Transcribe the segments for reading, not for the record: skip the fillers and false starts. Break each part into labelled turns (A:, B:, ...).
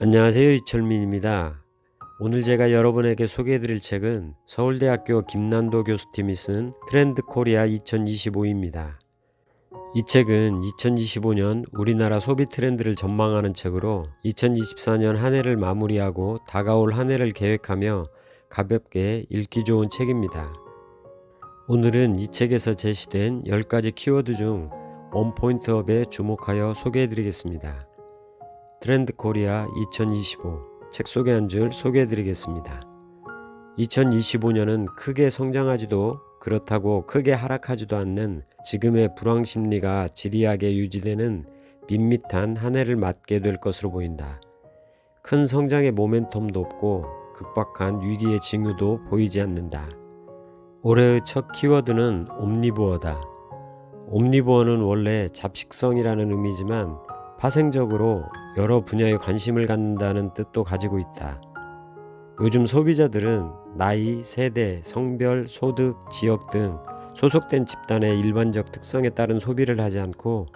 A: 안녕하세요. 이철민입니다. 오늘 제가 여러분에게 소개해드릴 책은 서울대학교 김난도 교수팀이 쓴 트렌드 코리아 2025입니다. 이 책은 2025년 우리나라 소비 트렌드를 전망하는 책으로 2024년 한 해를 마무리하고 다가올 한 해를 계획하며 가볍게 읽기 좋은 책입니다. 오늘은 이 책에서 제시된 10가지 키워드 중 원포인트업에 주목하여 소개해드리겠습니다. 트렌드 코리아 2025 책 소개 한 줄 소개해드리겠습니다. 2025년은 크게 성장하지도 그렇다고 크게 하락하지도 않는 지금의 불황 심리가 지리하게 유지되는 밋밋한 한 해를 맞게 될 것으로 보인다. 큰 성장의 모멘텀도 없고 극박한 위기의 징후도 보이지 않는다. 올해의 첫 키워드는 옴니부어다. 옴니부어는 원래 잡식성이라는 의미지만 파생적으로 여러 분야에 관심을 갖는다는 뜻도 가지고 있다. 요즘 소비자들은 나이, 세대, 성별, 소득, 지역 등 소속된 집단의 일반적 특성에 따른 소비를 하지 않고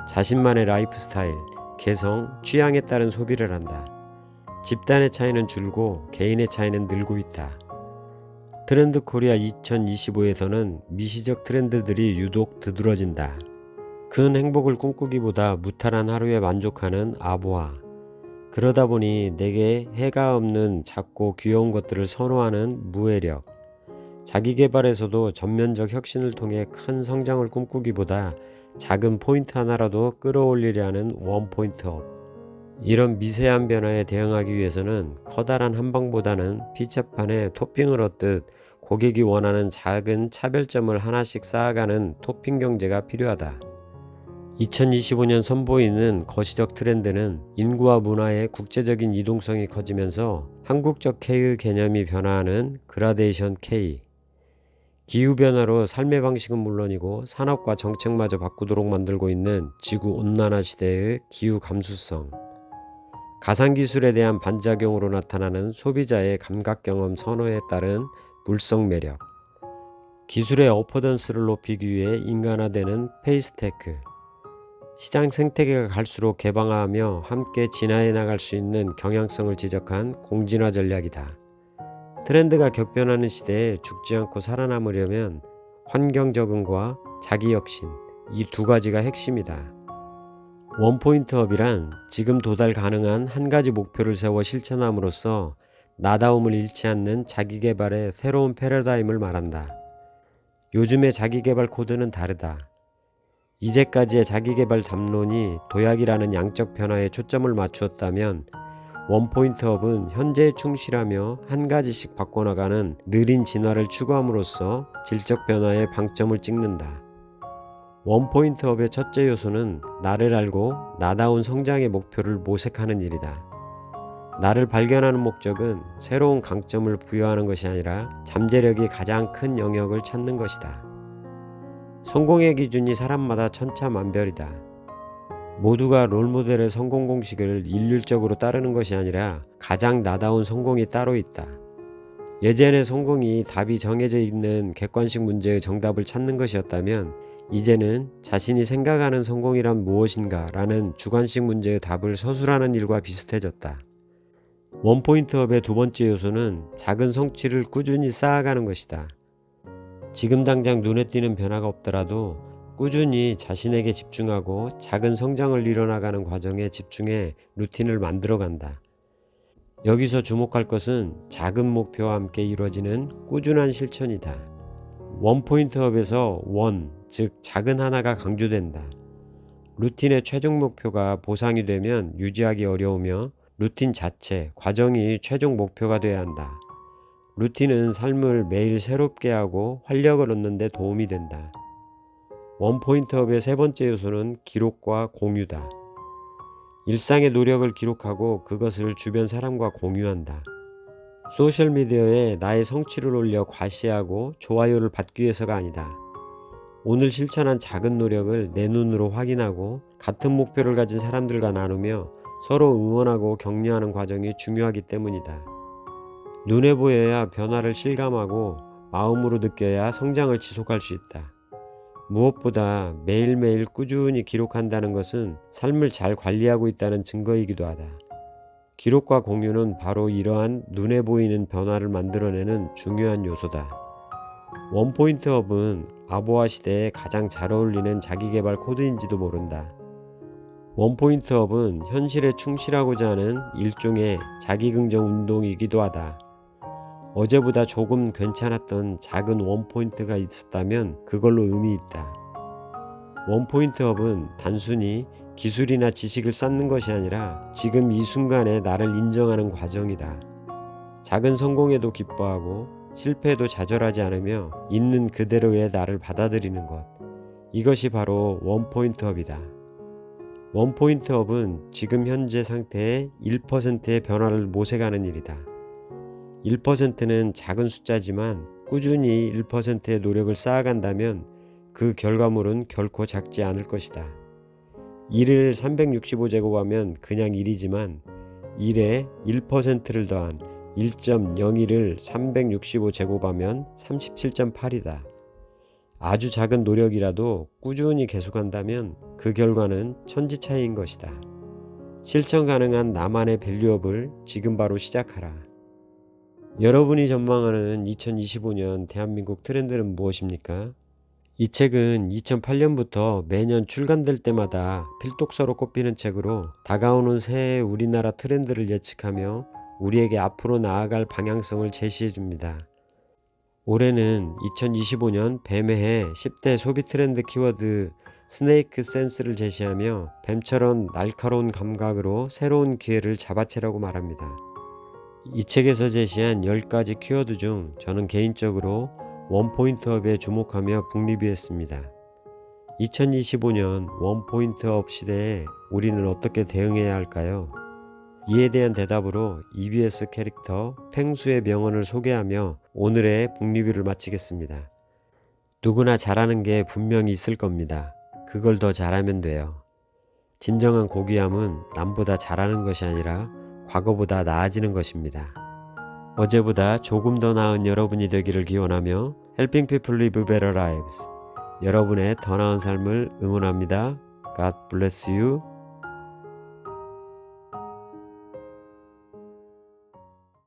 A: 자신만의 라이프 스타일, 개성, 취향에 따른 소비를 한다. 집단의 차이는 줄고 개인의 차이는 늘고 있다. 트렌드 코리아 2025에서는 미시적 트렌드들이 유독 두드러진다. 큰 행복을 꿈꾸기보다 무탈한 하루에 만족하는 아부하. 그러다 보니 내게 해가 없는 작고 귀여운 것들을 선호하는 무해력. 자기계발에서도 전면적 혁신을 통해 큰 성장을 꿈꾸기보다 작은 포인트 하나라도 끌어올리려는 원포인트업. 이런 미세한 변화에 대응하기 위해서는 커다란 한방보다는 피자판에 토핑을 얻듯 고객이 원하는 작은 차별점을 하나씩 쌓아가는 토핑 경제가 필요하다. 2025년 선보이는 거시적 트렌드는 인구와 문화의 국제적인 이동성이 커지면서 한국적 K의 개념이 변화하는 그라데이션 K. 기후변화로 삶의 방식은 물론이고 산업과 정책마저 바꾸도록 만들고 있는 지구온난화 시대의 기후 감수성. 가상기술에 대한 반작용으로 나타나는 소비자의 감각경험 선호에 따른 물성 매력. 기술의 어퍼던스를 높이기 위해 인간화되는 페이스테크. 시장 생태계가 갈수록 개방화하며 함께 진화해 나갈 수 있는 경향성을 지적한 공진화 전략이다. 트렌드가 격변하는 시대에 죽지 않고 살아남으려면 환경 적응과 자기 혁신, 이 두 가지가 핵심이다. 원포인트업이란 지금 도달 가능한 한 가지 목표를 세워 실천함으로써 나다움을 잃지 않는 자기개발의 새로운 패러다임을 말한다. 요즘의 자기개발 코드는 다르다. 이제까지의 자기개발 담론이 도약이라는 양적 변화에 초점을 맞추었다면 원포인트업은 현재에 충실하며 한 가지씩 바꿔나가는 느린 진화를 추구함으로써 질적 변화에 방점을 찍는다. 원포인트업의 첫째 요소는 나를 알고 나다운 성장의 목표를 모색하는 일이다. 나를 발견하는 목적은 새로운 강점을 부여하는 것이 아니라 잠재력이 가장 큰 영역을 찾는 것이다. 성공의 기준이 사람마다 천차만별이다. 모두가 롤모델의 성공 공식을 일률적으로 따르는 것이 아니라 가장 나다운 성공이 따로 있다. 예전의 성공이 답이 정해져 있는 객관식 문제의 정답을 찾는 것이었다면 이제는 자신이 생각하는 성공이란 무엇인가 라는 주관식 문제의 답을 서술하는 일과 비슷해졌다. 원포인트업의 두 번째 요소는 작은 성취를 꾸준히 쌓아가는 것이다. 지금 당장 눈에 띄는 변화가 없더라도 꾸준히 자신에게 집중하고 작은 성장을 이뤄나가는 과정에 집중해 루틴을 만들어간다. 여기서 주목할 것은 작은 목표와 함께 이루어지는 꾸준한 실천이다. 원포인트업에서 원, 즉 작은 하나가 강조된다. 루틴의 최종 목표가 보상이 되면 유지하기 어려우며 루틴 자체, 과정이 최종 목표가 되어야 한다. 루틴은 삶을 매일 새롭게 하고 활력을 얻는 데 도움이 된다. 원포인트업의 세 번째 요소는 기록과 공유다. 일상의 노력을 기록하고 그것을 주변 사람과 공유한다. 소셜미디어에 나의 성취를 올려 과시하고 좋아요를 받기 위해서가 아니다. 오늘 실천한 작은 노력을 내 눈으로 확인하고 같은 목표를 가진 사람들과 나누며 서로 응원하고 격려하는 과정이 중요하기 때문이다. 눈에 보여야 변화를 실감하고 마음으로 느껴야 성장을 지속할 수 있다. 무엇보다 매일매일 꾸준히 기록한다는 것은 삶을 잘 관리하고 있다는 증거이기도 하다. 기록과 공유는 바로 이러한 눈에 보이는 변화를 만들어내는 중요한 요소다. 원포인트 업은 아보아 시대에 가장 잘 어울리는 자기개발 코드인지도 모른다. 원포인트 업은 현실에 충실하고자 하는 일종의 자기긍정 운동이기도 하다. 어제보다 조금 괜찮았던 작은 원포인트가 있었다면 그걸로 의미 있다. 원포인트 업은 단순히 기술이나 지식을 쌓는 것이 아니라 지금 이 순간에 나를 인정하는 과정이다. 작은 성공에도 기뻐하고 실패에도 좌절하지 않으며 있는 그대로의 나를 받아들이는 것. 이것이 바로 원포인트 업이다. 원포인트 업은 지금 현재 상태의 1%의 변화를 모색하는 일이다. 1%는 작은 숫자지만 꾸준히 1%의 노력을 쌓아간다면 그 결과물은 결코 작지 않을 것이다. 1을 365제곱하면 그냥 1이지만 1에 1%를 더한 1.01을 365제곱하면 37.8이다. 아주 작은 노력이라도 꾸준히 계속한다면 그 결과는 천지 차이인 것이다. 실천 가능한 나만의 밸류업을 지금 바로 시작하라. 여러분이 전망하는 2025년 대한민국 트렌드는 무엇입니까? 이 책은 2008년부터 매년 출간될 때마다 필독서로 꼽히는 책으로 다가오는 새해 우리나라 트렌드를 예측하며 우리에게 앞으로 나아갈 방향성을 제시해 줍니다. 올해는 2025년 뱀의 해 10대 소비 트렌드 키워드 스네이크 센스를 제시하며 뱀처럼 날카로운 감각으로 새로운 기회를 잡아채라고 말합니다. 이 책에서 제시한 10가지 키워드 중 저는 개인적으로 원포인트업에 주목하며 북리뷰했습니다. 2025년 원포인트업 시대에 우리는 어떻게 대응해야 할까요? 이에 대한 대답으로 EBS 캐릭터 펭수의 명언을 소개하며 오늘의 북리뷰를 마치겠습니다. 누구나 잘하는 게 분명히 있을 겁니다. 그걸 더 잘하면 돼요. 진정한 고귀함은 남보다 잘하는 것이 아니라 과거보다 나아지는 것입니다. 어제보다 조금 더 나은 여러분이 되기를 기원하며 Helping People Live Better Lives, 여러분의 더 나은 삶을 응원합니다. God bless you.